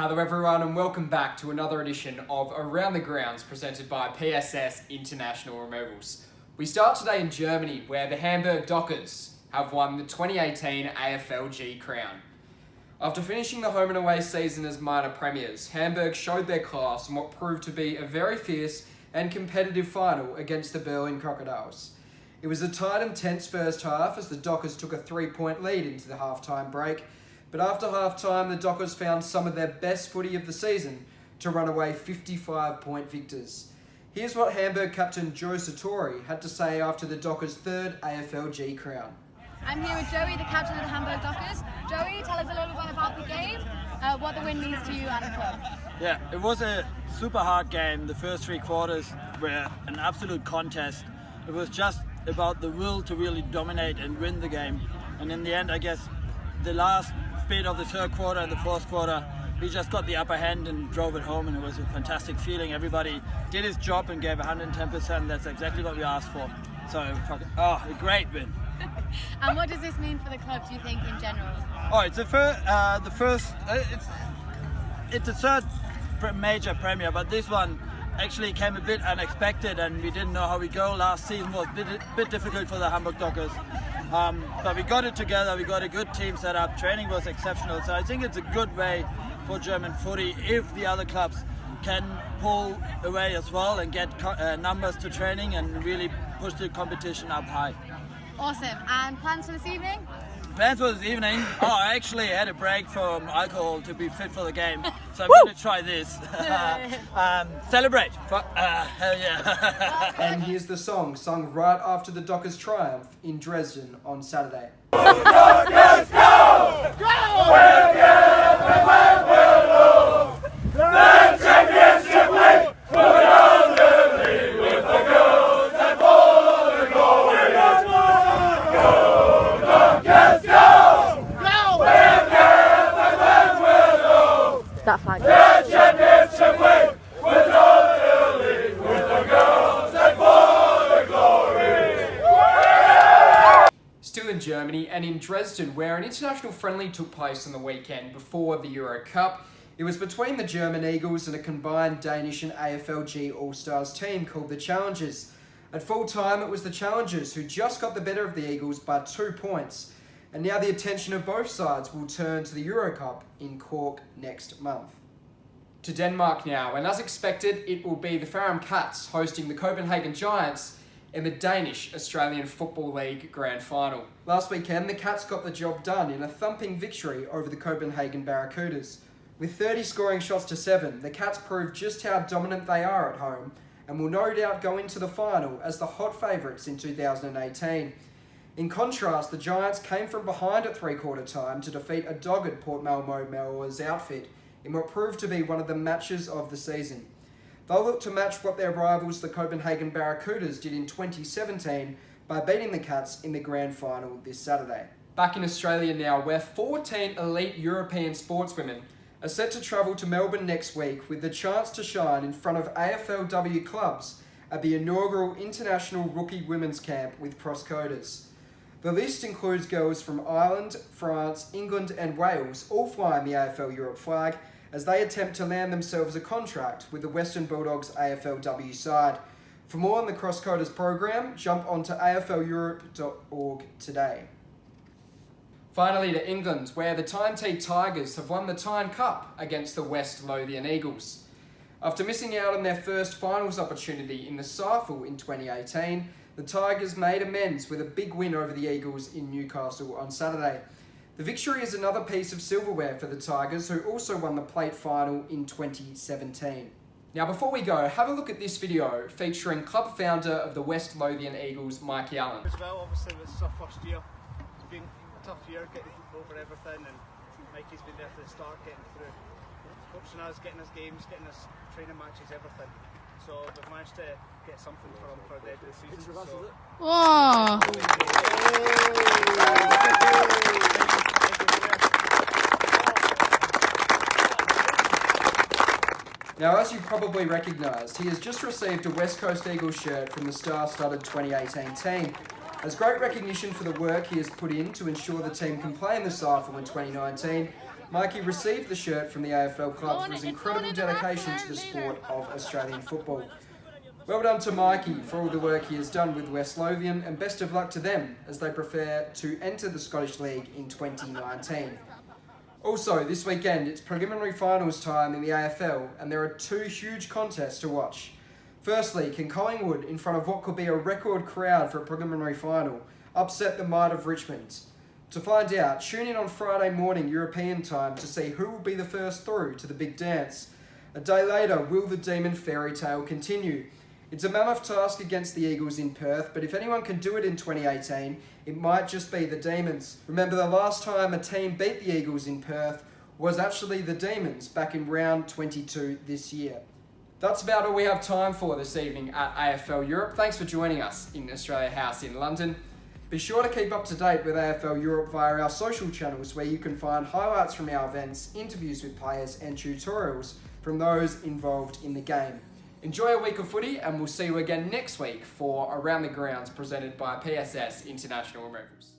Hello everyone and welcome back to another edition of Around the Grounds presented by PSS International Removals. We start today in Germany where the Hamburg Dockers have won the 2018 AFLG crown. After finishing the home and away season as minor premiers, Hamburg showed their class in what proved to be a very fierce and competitive final against the Berlin Crocodiles. It was a tight and tense first half as the Dockers took a 3-point lead into the half-time break, but after half-time the Dockers found some of their best footy of the season to run away 55-point victors. Here's what Hamburg captain Joe Sartori had to say after the Dockers' third AFLG crown. I'm here with Joey, the captain of the Hamburg Dockers. Joey, tell us a little bit about the game, what the win means to you and the club. Yeah, it was a super hard game. The first 3 quarters were an absolute contest. It was just about the will to really dominate and win the game. And in the end, I guess, the last bit of the third quarter and the fourth quarter, we just got the upper hand and drove it home, and it was a fantastic feeling. Everybody did his job and gave 110%. That's exactly what we asked for. So, a great win. And what does this mean for the club, do you think, in general? Oh, it's the third major premier, but this one actually came a bit unexpected, and we didn't know how we go. Last season was a bit difficult for the Hamburg Dockers, but we got it together. We got a good team set up. Training was exceptional, so I think it's a good way for German footy if the other clubs can pull away as well and get numbers to training and really push the competition up high. Awesome. And plans for this evening? Plans for this evening? Oh, I actually had a break from alcohol to be fit for the game, so I'm going to try this. Celebrate! Hell yeah! And here's the song, sung right after the Dockers' triumph in Dresden on Saturday. Dockers, go! Go! We'll give and when we'll lose. The championship league will go to lead with the goods and for the glory. Go, Dockers, go! Go! We'll give and when we'll lose. That flag. The championship league will go to lead with the goods and for the glory. Still in Germany and in Dresden where an international friendly took place on the weekend before the Euro Cup. It was between the German Eagles and a combined Danish and AFLG All-Stars team called the Challengers. At full time, it was the Challengers who just got the better of the Eagles by 2 points. And now the attention of both sides will turn to the Euro Cup in Cork next month. To Denmark now, and as expected, it will be the Farum Cats hosting the Copenhagen Giants in the Danish Australian Football League Grand Final. Last weekend, the Cats got the job done in a thumping victory over the Copenhagen Barracudas. With 30 scoring shots to 7, the Cats proved just how dominant they are at home and will no doubt go into the final as the hot favourites in 2018. In contrast, the Giants came from behind at three-quarter time to defeat a dogged Port Malmo-Meller's outfit in what proved to be one of the matches of the season. They'll look to match what their rivals, the Copenhagen Barracudas, did in 2017 by beating the Cats in the grand final this Saturday. Back in Australia now, where 14 elite European sportswomen are set to travel to Melbourne next week with the chance to shine in front of AFLW clubs at the inaugural International Rookie Women's Camp with cross-coders. The list includes girls from Ireland, France, England and Wales, all flying the AFL Europe flag as they attempt to land themselves a contract with the Western Bulldogs AFLW side. For more on the cross-coders program, jump onto afleurope.org today. Finally to England, where the Tyne T Tigers have won the Tyne Cup against the West Lothian Eagles. After missing out on their first finals opportunity in the SAFL in 2018, the Tigers made amends with a big win over the Eagles in Newcastle on Saturday. The victory is another piece of silverware for the Tigers, who also won the plate final in 2017. Now before we go, have a look at this video featuring club founder of the West Lothian Eagles, Mikey Allen. As well, obviously this is our first year. It's been a tough year getting over everything, and Mikey's been there from the start, getting through, coaching us, getting us games, getting us training matches, everything. So we've managed to get something for him for the end of the season. So. Whoa! Now, as you've probably recognised, he has just received a West Coast Eagles shirt from the star-studded 2018 team. As great recognition for the work he has put in to ensure the team can play in the SAFL in 2019, Mikey received the shirt from the AFL club for his incredible dedication to the sport of Australian football. Well done to Mikey for all the work he has done with West Lothian, and best of luck to them as they prepare to enter the Scottish League in 2019. Also, this weekend it's preliminary finals time in the AFL, and there are two huge contests to watch. Firstly, can Collingwood, in front of what could be a record crowd for a preliminary final, upset the might of Richmond? To find out, tune in on Friday morning European time to see who will be the first through to the big dance. A day later, will the Demon fairy tale continue? It's a mammoth task against the Eagles in Perth, but if anyone can do it in 2018, it might just be the Demons. Remember, the last time a team beat the Eagles in Perth was actually the Demons back in round 22 this year. That's about all we have time for this evening at AFL Europe. Thanks for joining us in Australia House in London. Be sure to keep up to date with AFL Europe via our social channels, where you can find highlights from our events, interviews with players and tutorials from those involved in the game. Enjoy a week of footy, and we'll see you again next week for Around the Grounds presented by PSS International Removals.